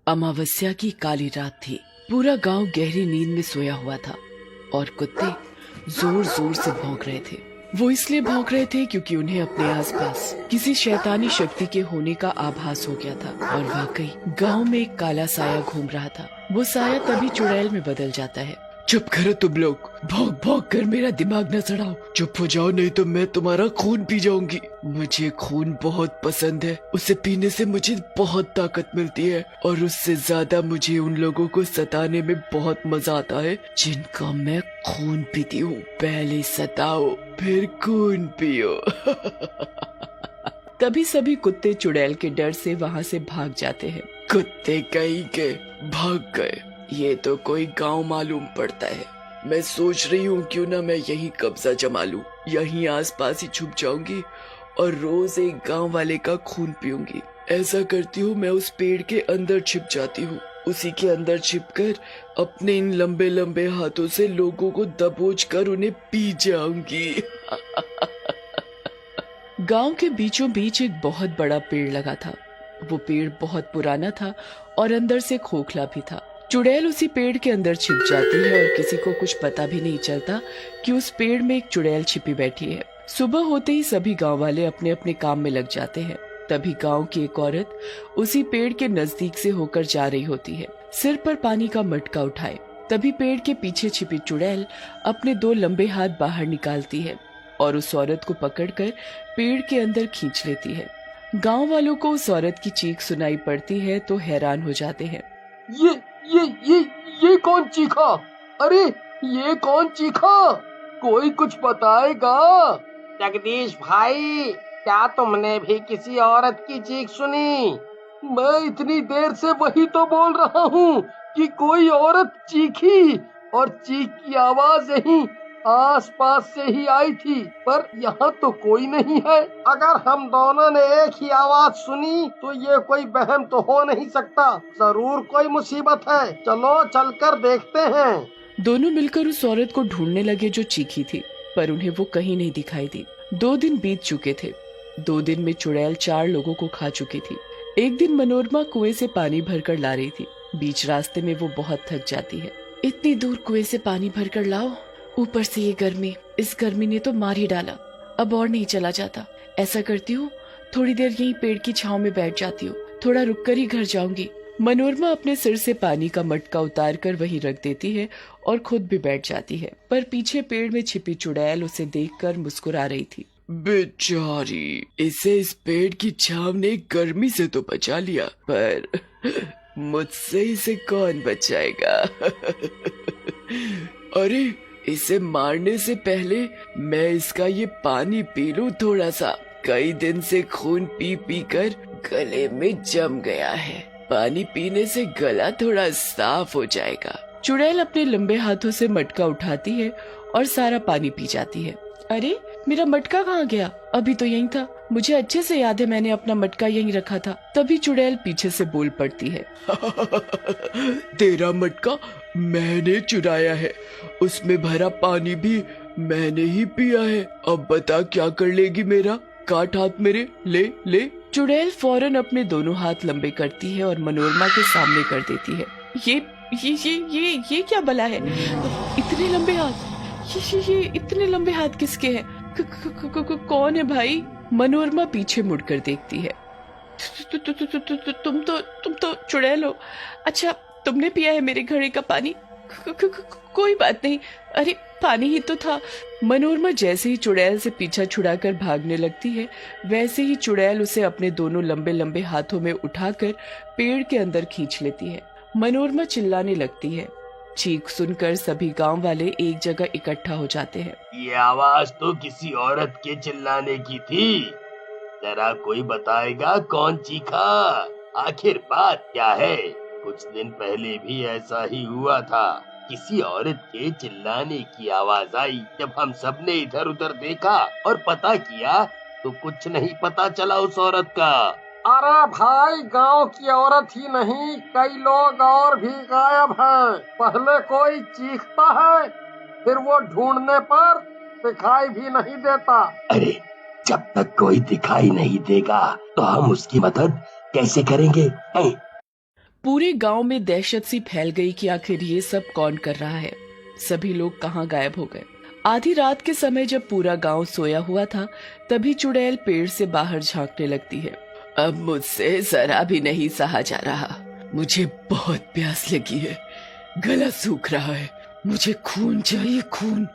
अमावस्या की काली रात थी। पूरा गांव गहरी नींद में सोया हुआ था और कुत्ते जोर जोर से भौंक रहे थे। वो इसलिए भौंक रहे थे क्योंकि उन्हें अपने आसपास किसी शैतानी शक्ति के होने का आभास हो गया था। और वाकई गांव में एक काला साया घूम रहा था। वो साया तभी चुड़ैल में बदल जाता है। चुप करो तुम लोग, भौंक भौंक कर मेरा दिमाग न सड़ाओ। चुप हो जाओ नहीं तो मैं तुम्हारा खून पी जाऊंगी। मुझे खून बहुत पसंद है, उसे पीने से मुझे बहुत ताकत मिलती है और उससे ज्यादा मुझे उन लोगों को सताने में बहुत मजा आता है जिनका मैं खून पीती हूँ। पहले सताओ फिर खून पियो। तभी सभी कुत्ते चुड़ैल के डर से वहाँ से भाग जाते हैं। कुत्ते कहीं के भाग गए, ये तो कोई गांव मालूम पड़ता है। मैं सोच रही हूँ क्यों ना मैं यहीं कब्जा जमा लूं, यहीं आसपास ही छुप जाऊंगी और रोज एक गांव वाले का खून पीऊंगी। ऐसा करती हूँ, मैं उस पेड़ के अंदर छिप जाती हूँ। उसी के अंदर छिपकर अपने इन लंबे लंबे हाथों से लोगों को दबोच कर उन्हें पी जाऊंगी। गांव के बीचों बीच एक बहुत बड़ा पेड़ लगा था। वो पेड़ बहुत पुराना था और अंदर से खोखला भी था। चुड़ैल उसी पेड़ के अंदर छिप जाती है और किसी को कुछ पता भी नहीं चलता कि उस पेड़ में एक चुड़ैल छिपी बैठी है। सुबह होते ही सभी गांव वाले अपने अपने काम में लग जाते हैं। तभी गांव की एक औरत उसी पेड़ के नजदीक से होकर जा रही होती है, सिर पर पानी का मटका उठाए। तभी पेड़ के पीछे छिपी चुड़ैल अपने दो लंबे हाथ बाहर निकालती है और उस औरत को पकड़कर पेड़ के अंदर खींच लेती है। गांव वालों को उस औरत की चीख सुनाई पड़ती है तो हैरान हो जाते हैं। ये ये ये ये कौन चीखा? अरे ये कौन चीखा? कोई कुछ बताएगा? जगदीश भाई, क्या तुमने भी किसी औरत की चीख सुनी? मैं इतनी देर से वही तो बोल रहा हूँ कि कोई औरत चीखी और चीख की आवाज यहीं आस पास से ही आई थी, पर यहाँ तो कोई नहीं है। अगर हम दोनों ने एक ही आवाज सुनी तो ये कोई वहम तो हो नहीं सकता। जरूर कोई मुसीबत है, चलो चलकर देखते हैं। दोनों मिलकर उस औरत को ढूंढने लगे जो चीखी थी, पर उन्हें वो कहीं नहीं दिखाई दी। 2 दिन बीत चुके थे। 2 दिन में चुड़ैल 4 लोगों को खा चुकी थी। एक दिन मनोरमा कुएं से पानी भरकर ला रही थी। बीच रास्ते में वो बहुत थक जाती है। इतनी दूर कुएं से पानी भरकर लाओ, ऊपर से ये गर्मी, इस गर्मी ने तो मार ही डाला। अब और नहीं चला जाता। ऐसा करती हूँ, थोड़ी देर यहीं पेड़ की छांव में बैठ जाती हूँ, थोड़ा रुक कर ही घर जाऊंगी। मनोरमा अपने सिर से पानी का मटका उतार कर वहीं रख देती है और खुद भी बैठ जाती है, पर पीछे पेड़ में छिपी चुड़ैल उसे देखकर मुस्कुरा रही थी। बेचारी, इसे इस पेड़ की छांव ने गर्मी से तो बचा लिया, पर मुझसे इसे कौन बचाएगा? अरे, इसे मारने से पहले मैं इसका ये पानी पी लूं थोड़ा सा। कई दिन से खून पी पी कर गले में जम गया है। पानी पीने से गला थोड़ा साफ हो जाएगा। चुड़ैल अपने लंबे हाथों से मटका उठाती है और सारा पानी पी जाती है। अरे, मेरा मटका कहाँ गया? अभी तो यहीं था। मुझे अच्छे से याद है, मैंने अपना मटका यहीं रखा था। तभी चुड़ैल पीछे से बोल पड़ती है। तेरा मटका मैंने चुराया है, उसमें भरा पानी भी मैंने ही पिया है। अब बता क्या कर लेगी मेरा? काट हाथ मेरे, ले ले। चुड़ैल फौरन अपने दोनों हाथ लंबे करती है और मनोरमा के सामने कर देती है। ये क्या बला है? इतने लंबे हाथ, ये इतने लंबे हाथ किसके हैं? कौन है भाई? मनोरमा पीछे मुड़कर देखती है। तुम तो चुड़ैल हो। अच्छा, तुमने पिया है मेरे घड़े का पानी? कोई बात नहीं। अरे, पानी ही तो था। मनोरमा जैसे ही चुड़ैल से पीछा छुड़ाकर भागने लगती है, वैसे ही चुड़ैल उसे अपने दोनों लंबे लंबे हाथों में उठाकर पेड़ के अंदर खींच लेती है। मनोरमा चिल्लाने लगती है। चीख सुनकर सभी गांव वाले एक जगह इकट्ठा हो जाते हैं। ये आवाज तो किसी औरत के चिल्लाने की थी। जरा कोई बताएगा कौन चीखा? आखिर बात क्या है? कुछ दिन पहले भी ऐसा ही हुआ था। किसी औरत के चिल्लाने की आवाज आई। जब हम सब ने इधर उधर देखा और पता किया तो कुछ नहीं पता चला उस औरत का। अरे भाई, गांव की औरत ही नहीं, कई लोग और भी गायब हैं। पहले कोई चीखता है, फिर वो ढूंढने पर दिखाई भी नहीं देता। अरे, जब तक कोई दिखाई नहीं देगा तो हम उसकी मदद कैसे करेंगे? पूरे गांव में दहशत सी फैल गई कि आखिर ये सब कौन कर रहा है। सभी लोग कहाँ गायब हो गए। आधी रात के समय जब पूरा गांव सोया हुआ था, तभी चुड़ैल पेड़ से बाहर झांकने लगती है। अब मुझसे जरा भी नहीं सहा जा रहा। मुझे बहुत प्यास लगी है, गला सूख रहा है। मुझे खून चाहिए, खून,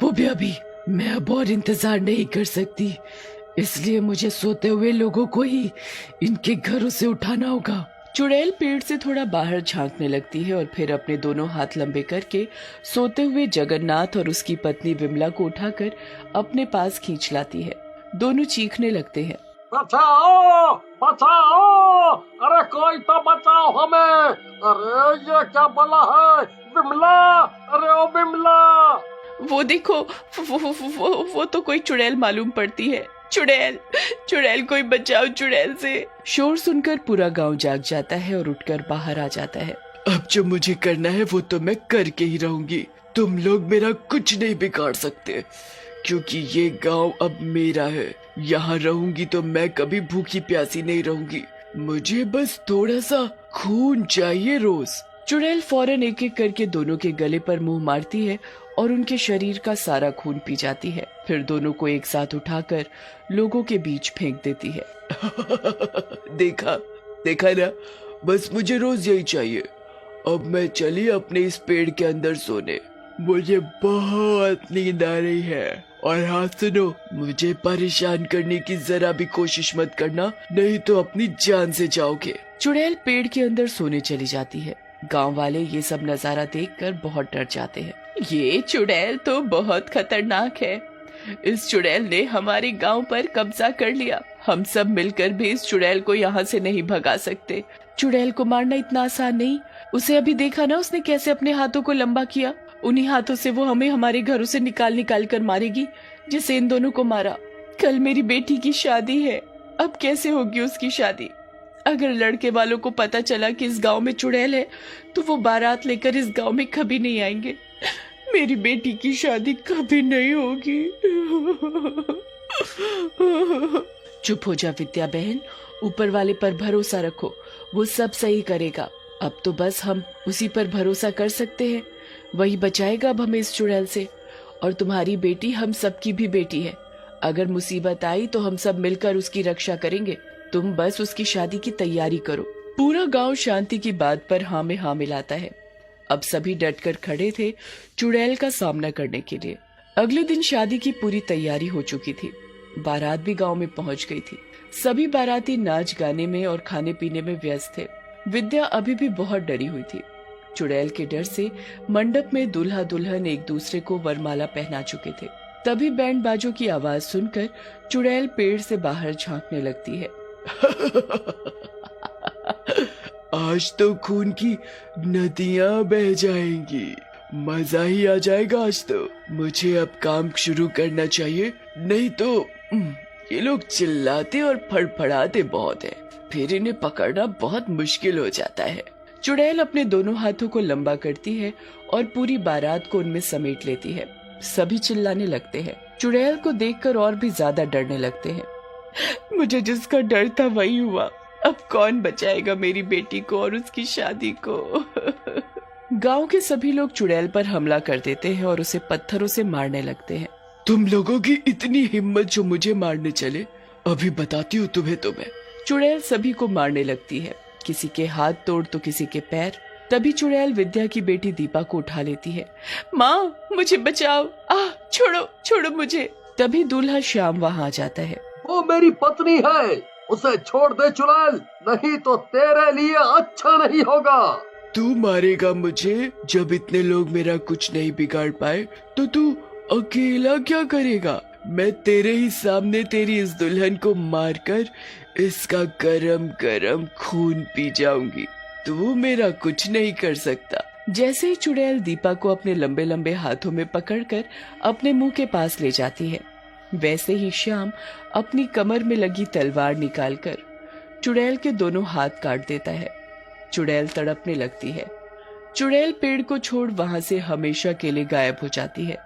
वो भी अभी। मैं अब और इंतजार नहीं कर सकती, इसलिए मुझे सोते हुए लोगों को ही इनके घरों से उठाना होगा। चुड़ैल पेड़ से थोड़ा बाहर झांकने लगती है और फिर अपने दोनों हाथ लंबे करके सोते हुए जगन्नाथ और उसकी पत्नी विमला को उठाकर अपने पास खींच लाती है। दोनों चीखने लगते हैं, बचाओ बचाओ, अरे कोई तो बचाओ हमें। अरे ये क्या बला है, विमला, अरे ओ विमला। वो देखो, वो तो कोई चुड़ैल मालूम पड़ती है। चुड़ैल, चुड़ैल, कोई बचाओ चुड़ैल से। शोर सुनकर पूरा गांव जाग जाता है और उठकर बाहर आ जाता है। अब जो मुझे करना है वो तो मैं करके ही रहूंगी। तुम लोग मेरा कुछ नहीं बिगाड़ सकते, क्योंकि ये गांव अब मेरा है। यहाँ रहूंगी तो मैं कभी भूखी प्यासी नहीं रहूंगी। मुझे बस थोड़ा सा खून चाहिए रोज। चुड़ैल फौरन एक एक करके दोनों के गले पर मुंह मारती है और उनके शरीर का सारा खून पी जाती है। फिर दोनों को एक साथ उठाकर लोगों के बीच फेंक देती है। देखा देखा ना, बस मुझे रोज यही चाहिए। अब मैं चली अपने इस पेड़ के अंदर सोने। मुझे बहुत नींद आ रही है। और हाँ सुनो, मुझे परेशान करने की जरा भी कोशिश मत करना, नहीं तो अपनी जान से जाओगे। चुड़ैल पेड़ के अंदर सोने चली जाती है। गांव वाले ये सब नजारा देखकर बहुत डर जाते हैं। ये चुड़ैल तो बहुत खतरनाक है। इस चुड़ैल ने हमारे गांव पर कब्जा कर लिया। हम सब मिलकर भी इस चुड़ैल को यहाँ से नहीं भगा सकते। चुड़ैल को मारना इतना आसान नहीं। उसे अभी देखा ना, उसने कैसे अपने हाथों को लंबा किया। उन्हीं हाथों से वो हमें हमारे घरों से निकाल निकाल कर मारेगी, जिसे इन दोनों को मारा। कल मेरी बेटी की शादी है, अब कैसे होगी उसकी शादी। अगर लड़के वालों को पता चला कि इस गांव में चुड़ैल है, तो वो बारात लेकर इस गांव में कभी नहीं आएंगे। मेरी बेटी की शादी कभी नहीं होगी। चुप हो जा विद्या बहन, ऊपर वाले पर भरोसा रखो, वो सब सही करेगा। अब तो बस हम उसी पर भरोसा कर सकते हैं। वही बचाएगा अब हमें इस चुड़ैल से। और तुम्हारी बेटी हम सबकी भी बेटी है। अगर मुसीबत आई तो हम सब मिलकर उसकी रक्षा करेंगे। तुम बस उसकी शादी की तैयारी करो। पूरा गांव शांति की बात पर हाँ में हाँ मिलाता है। अब सभी डटकर खड़े थे चुड़ैल का सामना करने के लिए। अगले दिन शादी की पूरी तैयारी हो चुकी थी। बारात भी गांव में पहुंच गई थी। सभी बाराती नाच गाने में और खाने पीने में व्यस्त थे। विद्या अभी भी बहुत डरी हुई थी। चुड़ैल के डर से मंडप में दूल्हा दुल्हन एक दूसरे को वरमाला पहना चुके थे। तभी बैंड बाजों की आवाज सुनकर चुड़ैल पेड़ से बाहर झांकने लगती है। आज तो खून की नदियां बह जाएंगी, मजा ही आ जाएगा आज तो। मुझे अब काम शुरू करना चाहिए, नहीं तो ये लोग चिल्लाते और फड़फड़ाते बहुत है, फिर इन्हें पकड़ना बहुत मुश्किल हो जाता है। चुड़ैल अपने दोनों हाथों को लंबा करती है और पूरी बारात को उनमें समेट लेती है। सभी चिल्लाने लगते हैं। चुड़ैल को देखकर और भी ज्यादा डरने लगते हैं। मुझे जिसका डर था वही हुआ। अब कौन बचाएगा मेरी बेटी को और उसकी शादी को। गांव के सभी लोग चुड़ैल पर हमला कर देते हैं और उसे पत्थरों से मारने लगते हैं। तुम लोगों की इतनी हिम्मत जो मुझे मारने चले, अभी बताती हूँ तुम्हें। चुड़ैल सभी को मारने लगती है, किसी के हाथ तोड़ तो किसी के पैर। तभी चुड़ैल विद्या की बेटी दीपा को उठा लेती है। माँ, मुझे बचाओ, छोड़ो छोड़ो मुझे। तभी दूल्हा श्याम वहाँ आ जाता है। वो मेरी पत्नी है, उसे छोड़ दे चुड़ैल, नहीं तो तेरे लिए अच्छा नहीं होगा। तू मारेगा मुझे? जब इतने लोग मेरा कुछ नहीं बिगाड़ पाए तो तू अकेला क्या करेगा? मैं तेरे ही सामने तेरी इस दुल्हन को मारकर इसका गरम गरम खून पी जाऊंगी। तू मेरा कुछ नहीं कर सकता। जैसे ही चुड़ैल दीपा को अपने लंबे लंबे हाथों में पकड़कर अपने मुंह के पास ले जाती है, वैसे ही श्याम अपनी कमर में लगी तलवार निकालकर चुड़ैल के दोनों हाथ काट देता है। चुड़ैल तड़पने लगती है। चुड़ैल पेड़ को छोड़ वहां से हमेशा के लिए गायब हो जाती है।